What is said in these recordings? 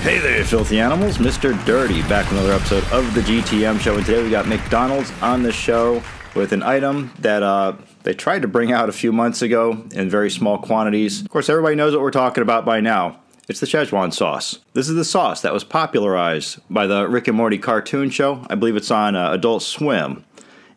Hey there, filthy animals. Mr. Dirty back with another episode of the GTM show. And today we got McDonald's on the show with an item that they tried to bring out a few months ago in very small quantities. Of course, everybody knows what we're talking about by now. It's the Szechuan sauce. This is the sauce that was popularized by the Rick and Morty cartoon show. I believe it's on Adult Swim.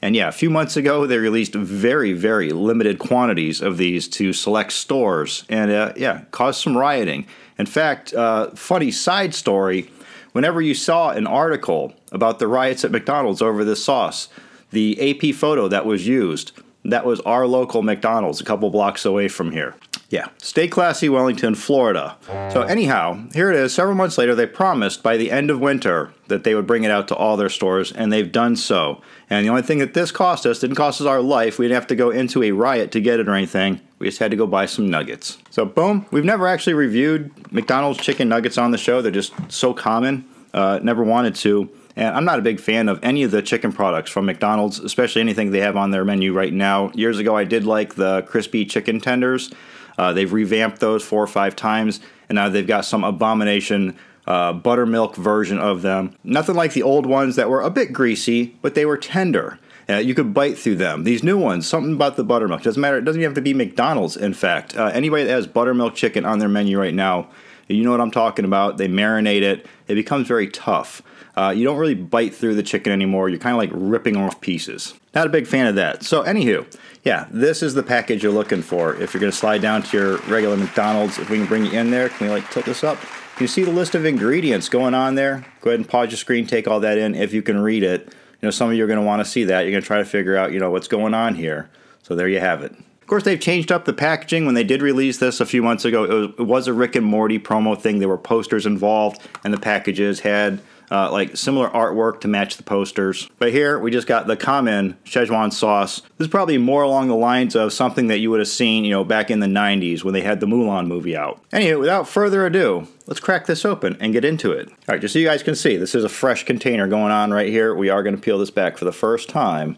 And yeah, a few months ago, they released very, very limited quantities of these to select stores. And yeah, caused some rioting. In fact, funny side story, whenever you saw an article about the riots at McDonald's over this sauce, the AP photo that was used, that was our local McDonald's a couple blocks away from here. Yeah, stay classy, Wellington, Florida. So anyhow, here it is. Several months later, they promised by the end of winter that they would bring it out to all their stores, and they've done so. And the only thing that this cost us, didn't cost us our life. We didn't have to go into a riot to get it or anything. We just had to go buy some nuggets. So boom, we've never actually reviewed McDonald's chicken nuggets on the show. They're just so common. Never wanted to. And I'm not a big fan of any of the chicken products from McDonald's, especially anything they have on their menu right now. Years ago, I did like the crispy chicken tenders. They've revamped those 4 or 5 times, and now they've got some abomination buttermilk version of them. Nothing like the old ones that were a bit greasy, but they were tender. You could bite through them. These new ones, something about the buttermilk. Doesn't matter. It doesn't even have to be McDonald's, in fact. Anybody that has buttermilk chicken on their menu right now, you know what I'm talking about. They marinate it. It becomes very tough. You don't really bite through the chicken anymore. You're kind of like ripping off pieces. Not a big fan of that. So anywho, yeah, this is the package you're looking for. If you're going to slide down to your regular McDonald's, if we can bring you in there, can we like tilt this up? You see the list of ingredients going on there? Go ahead and pause your screen, take all that in if you can read it. You know, some of you are going to want to see that. You're going to try to figure out, you know, what's going on here. So there you have it. Of course, they've changed up the packaging. When they did release this a few months ago, it was a Rick and Morty promo thing. There were posters involved, and the packages had like similar artwork to match the posters. But here, we just got the common Szechuan sauce. This is probably more along the lines of something that you would have seen, you know, back in the 90s when they had the Mulan movie out. Anyway, without further ado, let's crack this open and get into it. All right, just so you guys can see, this is a fresh container going on right here. We are going to peel this back for the first time.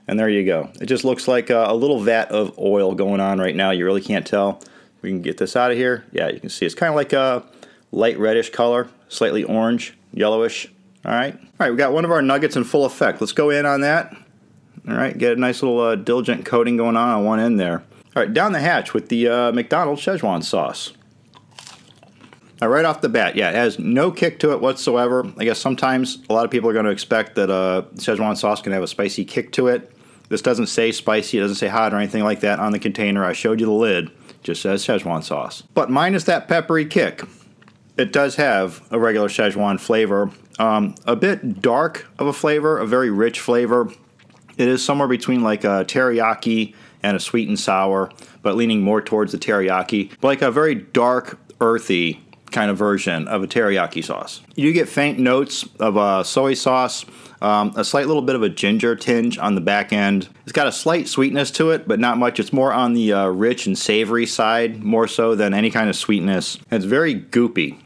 And there you go. It just looks like a little vat of oil going on right now. You really can't tell. We can get this out of here. Yeah, you can see it's kind of like a light reddish color, slightly orange, yellowish. All right, we got one of our nuggets in full effect. Let's go in on that. All right, get a nice little diligent coating going on one end there. All right, down the hatch with the McDonald's Szechuan sauce. Now, right off the bat, yeah, it has no kick to it whatsoever. I guess sometimes a lot of people are going to expect that Szechuan sauce can have a spicy kick to it. This doesn't say spicy, it doesn't say hot or anything like that on the container. I showed you the lid, it just says Szechuan sauce. But minus that peppery kick, it does have a regular Szechuan flavor. A bit dark of a flavor, a very rich flavor. It is somewhere between like a teriyaki and a sweet and sour, but leaning more towards the teriyaki. But like a very dark, earthy kind of version of a teriyaki sauce. You do get faint notes of soy sauce, a slight little bit of a ginger tinge on the back end. It's got a slight sweetness to it, but not much. It's more on the rich and savory side, more so than any kind of sweetness. And it's very goopy.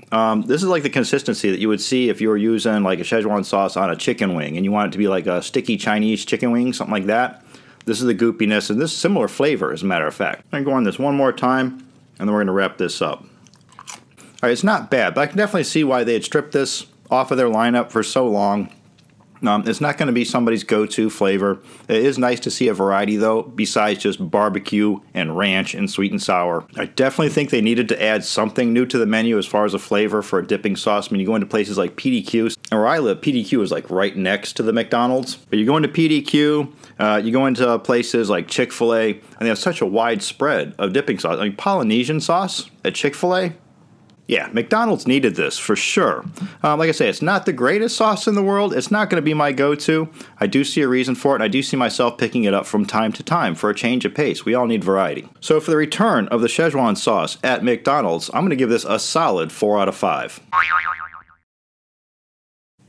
This is like the consistency that you would see if you were using like a Szechuan sauce on a chicken wing and you want it to be like a sticky Chinese chicken wing, something like that. This is the goopiness, and this is similar flavor, as a matter of fact. I'm going to go on this one more time, and then we're going to wrap this up. All right, it's not bad, but I can definitely see why they had stripped this off of their lineup for so long. It's not going to be somebody's go-to flavor. It is nice to see a variety, though, besides just barbecue and ranch and sweet and sour. I definitely think they needed to add something new to the menu as far as a flavor for a dipping sauce. I mean, you go into places like PDQ, and where I live, PDQ is like right next to the McDonald's. But you go into PDQ, you go into places like Chick-fil-A, and they have such a wide spread of dipping sauce. I mean, Polynesian sauce at Chick-fil-A? Yeah, McDonald's needed this for sure. Like I say, it's not the greatest sauce in the world. It's not going to be my go-to. I do see a reason for it, and I do see myself picking it up from time to time for a change of pace. We all need variety. So for the return of the Szechuan sauce at McDonald's, I'm going to give this a solid 4 out of 5.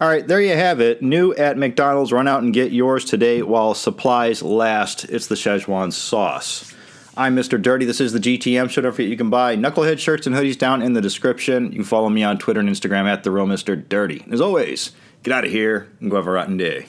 All right, there you have it. New at McDonald's. Run out and get yours today while supplies last. It's the Szechuan sauce. I'm Mr. Dirty. This is the GTM show. Don't forget you can buy Knucklehead shirts and hoodies down in the description. You can follow me on Twitter and Instagram at TheRealMrDirty. As always, get out of here and go have a rotten day.